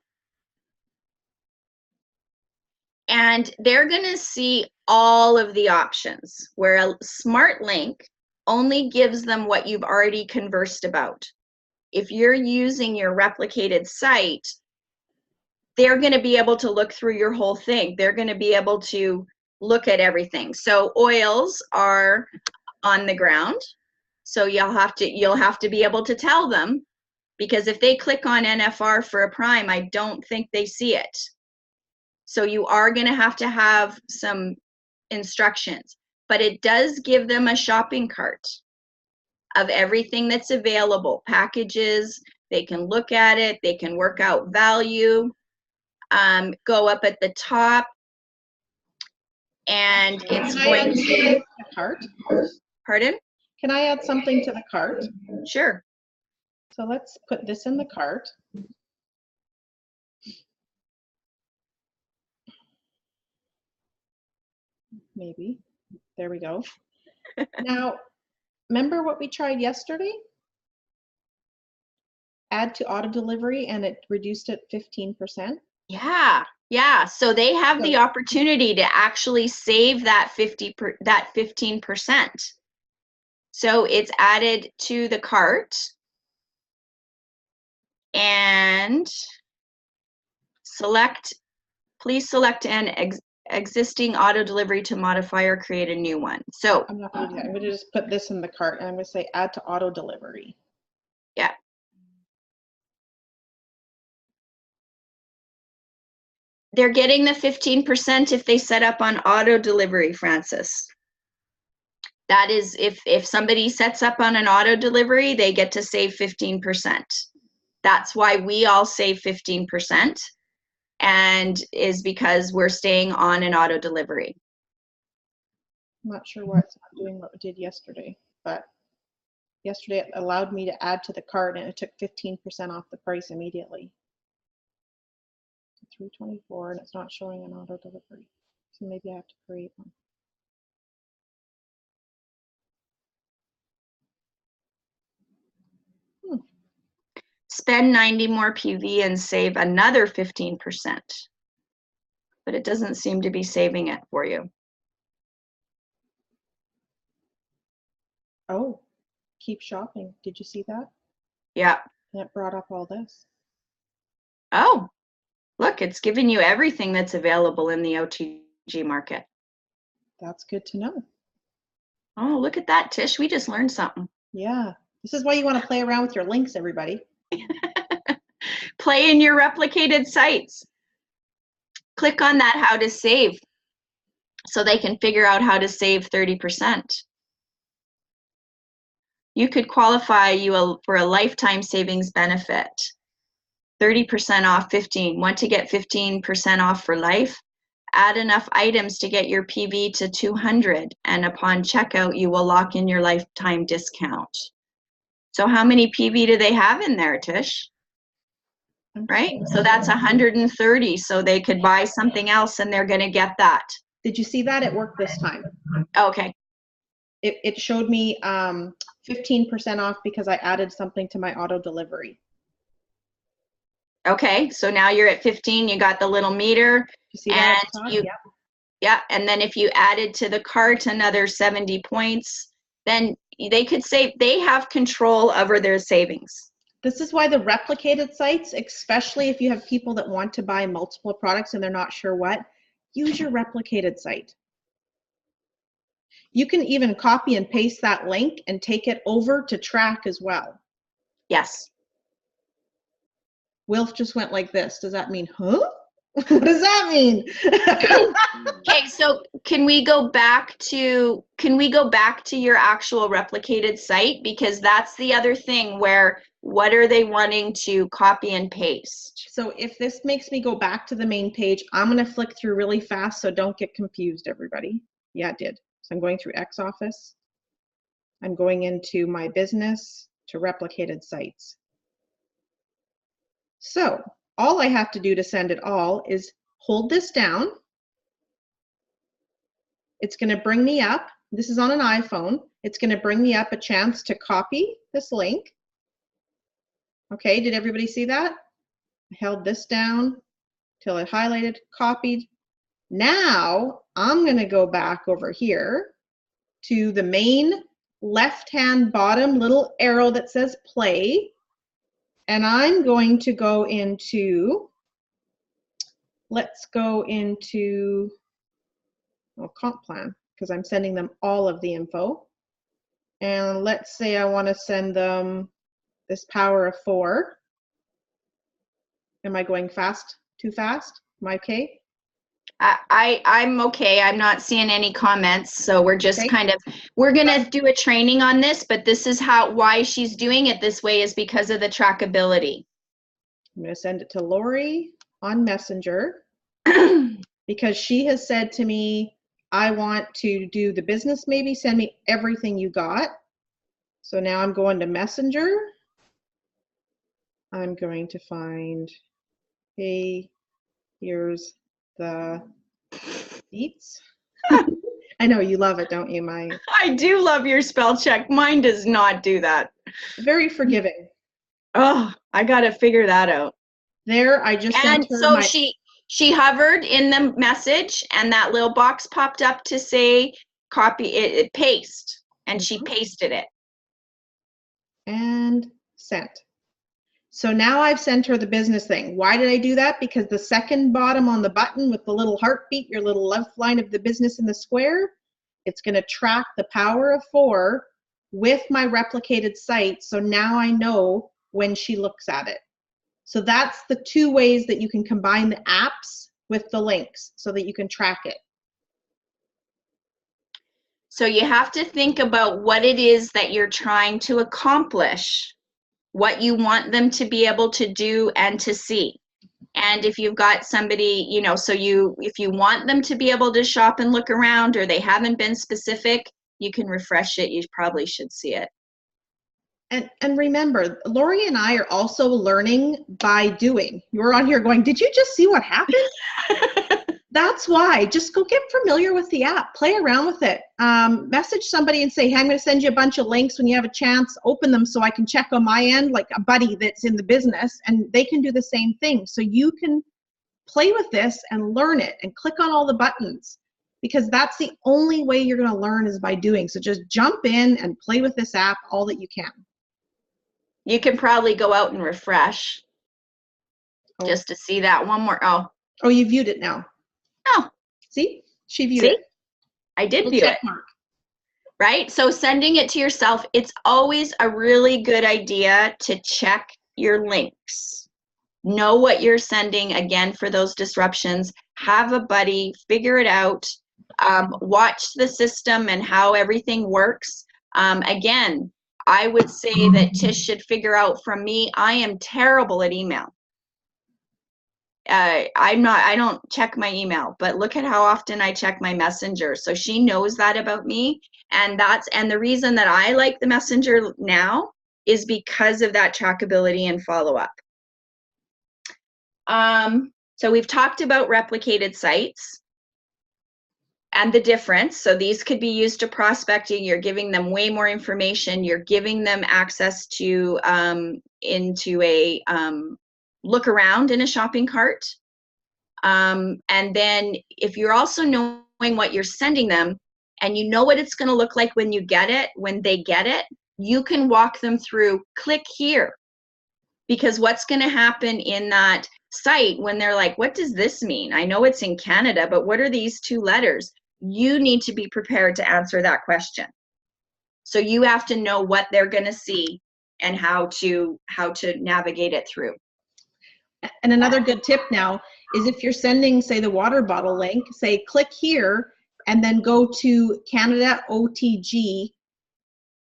and they're going to see all of the options, where a smart link only gives them what you've already conversed about. If you're using your replicated site, they're going to be able to look through your whole thing. They're going to be able to look at everything. So oils are on the ground. So you'll have to be able to tell them, because if they click on NFR for a prime, I don't think they see it. So you are going to have some instructions, but it does give them a shopping cart of everything that's available, packages. They can look at it, they can work out value. Go up at the top, and it's going to cart. Pardon? Can I add something to the cart? Sure. So let's put this in the cart. Maybe. There we go. Now, remember what we tried yesterday? Add to auto delivery, and it reduced it 15%. Yeah. So they have the opportunity to actually save that 15%. So it's added to the cart, and please select an existing auto delivery to modify or create a new one. So I'm not going to do that. I'm going to just put this in the cart, and I'm going to say add to auto delivery. Yeah. They're getting the 15% if they set up on auto delivery, Francis. That is, if somebody sets up on an auto delivery, they get to save 15%. That's why we all save 15%, and is because we're staying on an auto delivery. I'm not sure why it's not doing what we did yesterday, but yesterday it allowed me to add to the cart, and it took 15% off the price immediately. $324, and it's not showing an auto delivery. So maybe I have to create one. Spend 90 more PV and save another 15%. But it doesn't seem to be saving it for you. Oh, keep shopping. Did you see that? Yeah. And it brought up all this. Oh, look, it's giving you everything that's available in the OTG market. That's good to know. Oh, look at that, Tish. We just learned something. Yeah. This is why you want to play around with your links, everybody. Play in your replicated sites. Click on that how to save, so they can figure out how to save 30%. You could qualify for a lifetime savings benefit. 30% off 15. Want to get 15% off for life? Add enough items to get your PV to 200, and upon checkout, you will lock in your lifetime discount. So how many PV do they have in there, Tish? Right? So that's 130. So they could buy something else and they're going to get that. Did you see that? It worked this time. Okay. It showed me 15% off because I added something to my auto delivery. Okay, so now you're at 15. You got the little meter. You see that? And yeah, and then if you added to the cart another 70 points, then they could save. They have control over their savings. This is why the replicated sites, especially if you have people that want to buy multiple products and they're not sure what, use your replicated site. You can even copy and paste that link and take it over to track as well. Yes. Wilf just went like this. Does that mean, huh? What does that mean? Okay, so can we go back to your actual replicated site? Because that's the other thing, where what are they wanting to copy and paste? So if this makes me go back to the main page, I'm going to flick through really fast, so don't get confused, everybody. Yeah, it did. So I'm going through X Office. I'm going into my business to replicated sites. So all I have to do to send it all is hold this down it's going to bring me up. This is on an iPhone. It's going to bring me up a chance to copy this link. Okay, did everybody see that? I held this down till it highlighted, copied. Now I'm going to go back over here to the main left-hand bottom little arrow that says play. And I'm going to go into, let's go into, comp plan, because I'm sending them all of the info. And let's say I want to send them this power of 4. Am I going fast? Too fast? Am I okay? I'm okay. I'm not seeing any comments, so we're just Okay. we're gonna do a training on this, but this is why she's doing it this way is because of the trackability. I'm going to send it to Lori on Messenger because she has said to me, I want to do the business, maybe send me everything you got. So now I'm going to Messenger. I'm going to find, hey, here's the beats. I know you love it, don't you, I do love your spell check. Mine does not do that. Very forgiving. Oh, I gotta figure that out. There, I just sent her so she hovered in the message, and that little box popped up to say copy it, paste, and she pasted it. And sent. So now I've sent her the business thing. Why did I do that? Because the second bottom on the button with the little heartbeat, your little left line of the business in the square, it's going to track the power of 4 with my replicated site. So now I know when she looks at it. So that's the 2 ways that you can combine the apps with the links so that you can track it. So you have to think about what it is that you're trying to accomplish, what you want them to be able to do and to see. And if you've got somebody, you know, if you want them to be able to shop and look around, or they haven't been specific, you can refresh it. You probably should see it. And remember, Lori and I are also learning by doing. You're on here going, did you just see what happened? That's why. Just go get familiar with the app. Play around with it. Message somebody and say, hey, I'm going to send you a bunch of links. When you have a chance, open them so I can check on my end, like a buddy that's in the business, and they can do the same thing. So you can play with this and learn it and click on all the buttons, because that's the only way you're going to learn is by doing. So just jump in and play with this app all that you can. You can probably go out and refresh just to see that one more. Oh, you viewed it now. Oh, see, she viewed it. I did view it. Mark. Right? So sending it to yourself, it's always a really good idea to check your links. Know what you're sending, again, for those disruptions. Have a buddy, figure it out. Watch the system and how everything works. Again, I would say that Tish should figure out from me, I am terrible at email. I don't check my email, but look at how often I check my messenger. So she knows that about me. And the reason that I like the messenger now is because of that trackability and follow-up. So we've talked about replicated sites and the difference. So these could be used to prospecting. You're giving them way more information. You're giving them access to into a look around in a shopping cart. And then if you're also knowing what you're sending them and you know what it's going to look like when you get it, when they get it, you can walk them through, click here. Because what's going to happen in that site when they're like, what does this mean? I know it's in Canada, but what are these 2 letters? You need to be prepared to answer that question. So you have to know what they're going to see and how to navigate it through. And another good tip now is if you're sending, say, the water bottle link, say click here and then go to Canada OTG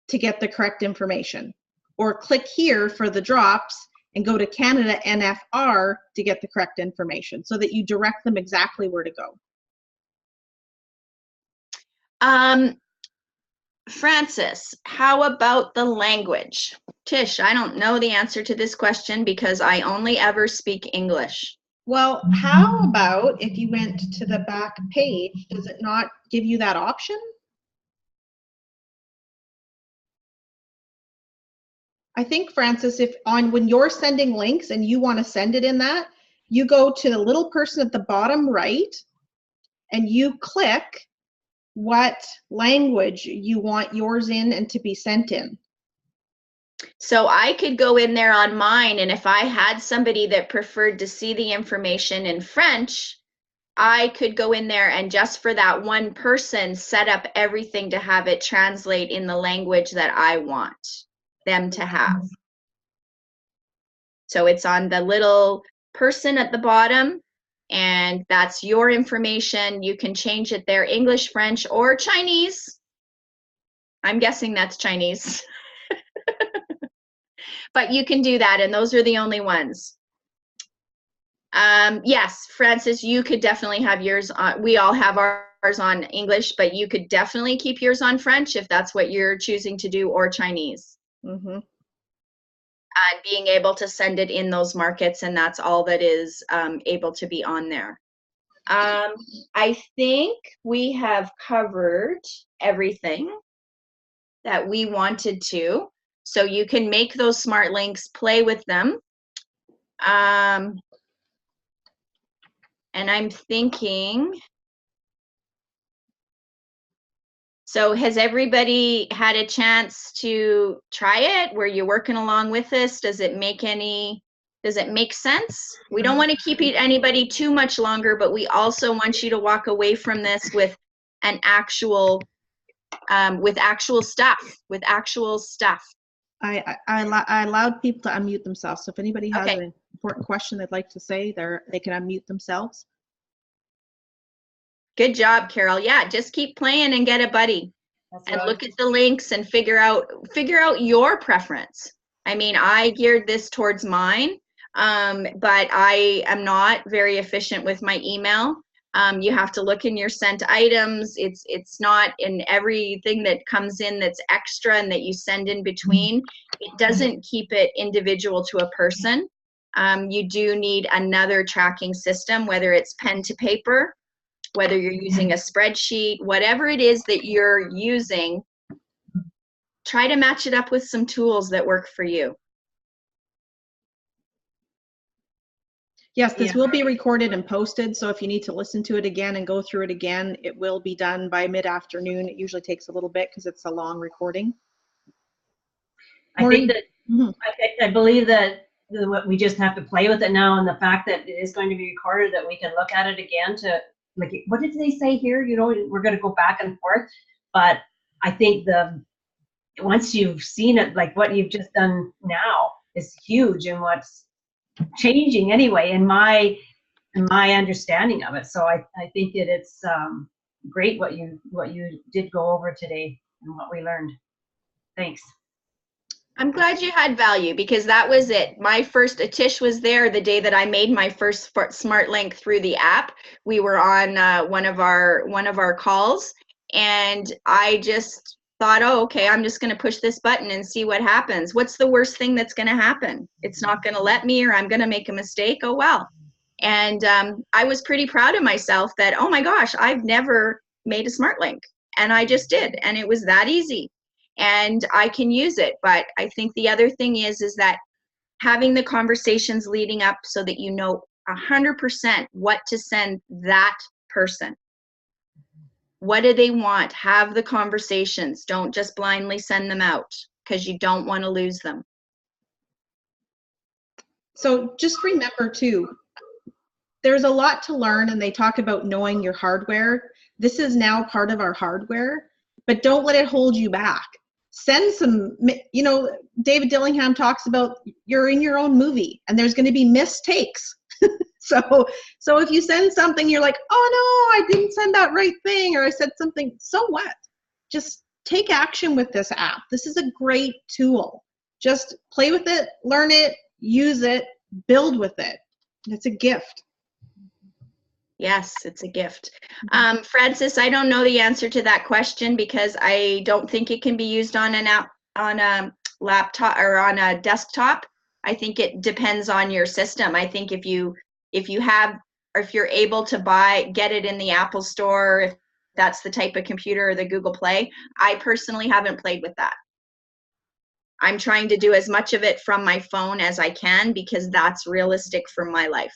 to get the correct information. Or click here for the drops and go to Canada NFR to get the correct information so that you direct them exactly where to go. Francis, how about the language? Tish, I don't know the answer to this question because I only ever speak English. Well, how about if you went to the back page, does it not give you that option? I think, Francis, if on when you're sending links and you want to send it in that, you go to the little person at the bottom right and you click what language you want yours in and to be sent in. So I could go in there on mine, and if I had somebody that preferred to see the information in French, I could go in there and just for that one person set up everything to have it translate in the language that I want them to have. So it's on the little person at the bottom, and that's your information. You can change it there, English, French, or Chinese. I'm guessing that's Chinese. But you can do that, and those are the only ones. Yes, Francis, you could definitely have yours on. We all have ours on English, but you could definitely keep yours on French if that's what you're choosing to do, or Chinese. Mm-hmm. And being able to send it in those markets, and that's all that is able to be on there. I think we have covered everything that we wanted to. So you can make those smart links, play with them. And I'm thinking, so has everybody had a chance to try it? Were you working along with this? Does it make sense? We don't want to keep anybody too much longer, but we also want you to walk away from this with an actual, with actual stuff. I allowed people to unmute themselves. So if anybody has an important question they'd like to say, they can unmute themselves. Good job, Carol. Yeah, just keep playing and get a buddy. And look at the links and figure out your preference. I mean, I geared this towards mine, but I am not very efficient with my email. You have to look in your sent items. It's not in everything that comes in that's extra and that you send in between. It doesn't keep it individual to a person. You do need another tracking system, whether it's pen to paper, whether you're using a spreadsheet, whatever it is that you're using, try to match it up with some tools that work for you. Yes, this will be recorded and posted, so if you need to listen to it again and go through it again, it will be done by mid-afternoon. It usually takes a little bit because it's a long recording. I think that I believe that we just have to play with it now, and the fact that it is going to be recorded, that we can look at it again to, like, what did they say here? You know, we're going to go back and forth, but I think once you've seen it, like what you've just done now is huge, and what's changing anyway in my understanding of it. So I think that it's great what you did go over today and what we learned. Thanks. I'm glad you had value, because that was it. My first, Atish was there the day that I made my first smart link through the app. We were on one of our calls, and I just thought, oh, okay, I'm just going to push this button and see what happens. What's the worst thing that's going to happen? It's not going to let me, or I'm going to make a mistake. Oh, well. And I was pretty proud of myself that, oh my gosh, I've never made a smart link, and I just did, and it was that easy. And I can use it. But I think the other thing is that having the conversations leading up so that you know 100% what to send that person. What do they want? Have the conversations. Don't just blindly send them out, because you don't want to lose them. So just remember too, there's a lot to learn, and they talk about knowing your hardware. This is now part of our hardware, but don't let it hold you back. Send some, you know, David Dillingham talks about you're in your own movie and there's going to be mistakes. So if you send something, you're like, oh no, I didn't send that right thing, or I said something, so what? Just take action with this app. This is a great tool. Just play with it, learn it, use it, build with it. It's a gift. Yes, it's a gift. Francis, I don't know the answer to that question, because I don't think it can be used on an app, on a laptop or on a desktop. I think it depends on your system. I think if you if you have, or if you're able to get it in the Apple Store, if that's the type of computer, or the Google Play. I personally haven't played with that. I'm trying to do as much of it from my phone as I can because that's realistic for my life.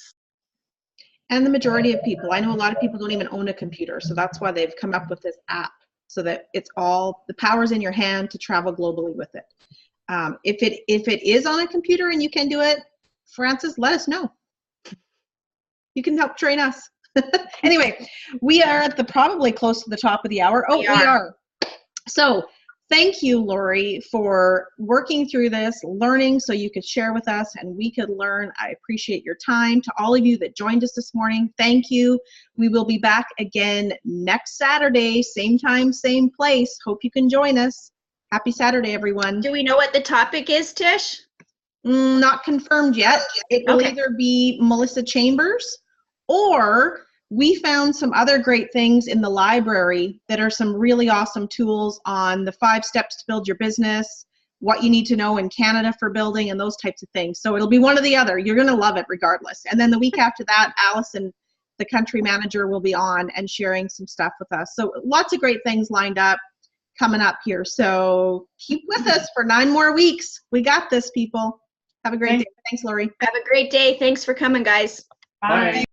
And the majority of people, I know a lot of people don't even own a computer, so that's why they've come up with this app, so that it's all, the power's in your hand to travel globally with it. If it is on a computer and you can do it, Francis, let us know. You can help train us. Anyway, we are at probably close to the top of the hour. Oh, we are. So thank you, Lori, for working through this, learning so you could share with us and we could learn. I appreciate your time. To all of you that joined us this morning, thank you. We will be back again next Saturday, same time, same place. Hope you can join us. Happy Saturday, everyone. Do we know what the topic is, Tish? Not confirmed yet. It will either be Melissa Chambers, or we found some other great things in the library that are some really awesome tools on the 5 steps to build your business, what you need to know in Canada for building, and those types of things. So it'll be one or the other. You're going to love it regardless. And then the week after that, Allison, the country manager, will be on and sharing some stuff with us. So lots of great things lined up coming up here. So keep with us for 9 more weeks. We got this, people. Have a great day. Thanks, Lori. Have a great day. Thanks for coming, guys. Bye. Bye.